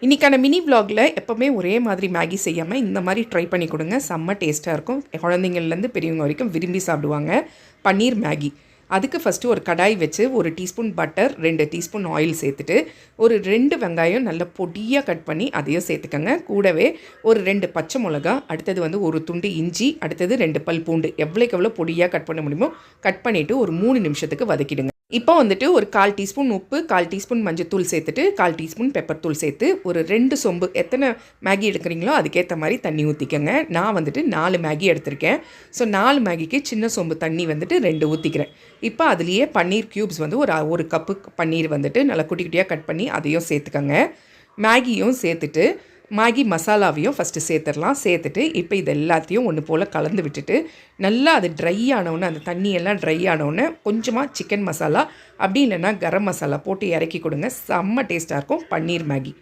இன்றைக்கான மினி விலாகில் எப்போவுமே ஒரே மாதிரி மேகி செய்யாமல் இந்த மாதிரி ட்ரை பண்ணி கொடுங்க. செம்ம டேஸ்ட்டாக இருக்கும். குழந்தைங்கள்லேருந்து பெரியவங்க வரைக்கும் விரும்பி சாப்பிடுவாங்க. பன்னீர் மேகி. அதுக்கு ஃபஸ்ட்டு ஒரு கடாய் வச்சு 1 டீஸ்பூன் பட்டர், 2 டீஸ்பூன் ஆயில் சேர்த்துட்டு ஒரு 2 வெங்காயம் நல்ல பொடியாக கட் பண்ணி அதையும் சேர்த்துக்கங்க. கூடவே ஒரு 2 பச்சை மிளகா, அடுத்தது வந்து ஒரு துண்டு இஞ்சி, அடுத்தது 2 பல் பூண்டு எவ்வளோக்கு எவ்வளோ பொடியாக கட் பண்ண முடியுமோ கட் பண்ணிவிட்டு ஒரு 3 நிமிஷத்துக்கு வதக்கிடுங்க. இப்போ வந்துட்டு ஒரு 1/4 டீஸ்பூன் உப்பு, 1/4 டீஸ்பூன் மஞ்சத்தூள் சேர்த்துட்டு 1/4 டீஸ்பூன் பெப்பர் தூள் சேர்த்து ஒரு 2 சொம்பு எத்தனை மேகி எடுக்கிறீங்களோ அதுக்கேற்ற மாதிரி தண்ணி ஊற்றிக்கங்க. நான் வந்துட்டு 4 மேகி எடுத்திருக்கேன். ஸோ 4 மேகிக்கு சின்ன சொம்பு தண்ணி வந்துட்டு 2 ஊற்றிக்கிறேன். இப்போ அதுலேயே பன்னீர் க்யூப்ஸ் வந்து ஒரு கப்பு பன்னீர் வந்துட்டு நல்லா குட்டி குட்டியாக கட் பண்ணி அதையும் சேர்த்துக்கங்க. மேகியும் சேர்த்துட்டு மேகி மசாலாவையும் ஃபஸ்ட்டு சேர்த்துடலாம். சேர்த்துட்டு இப்போ இது எல்லாத்தையும் ஒன்று போல் கலந்து விட்டுட்டு நல்லா அது ட்ரை ஆனவுடனே, அந்த தண்ணியெல்லாம் ட்ரை ஆனவுடனே கொஞ்சமாக சிக்கன் மசாலா அப்படி இல்லைன்னா கரம் மசாலா போட்டு இறக்கி கொடுங்க. செம்ம டேஸ்ட்டாக இருக்கும் பன்னீர் மேகி.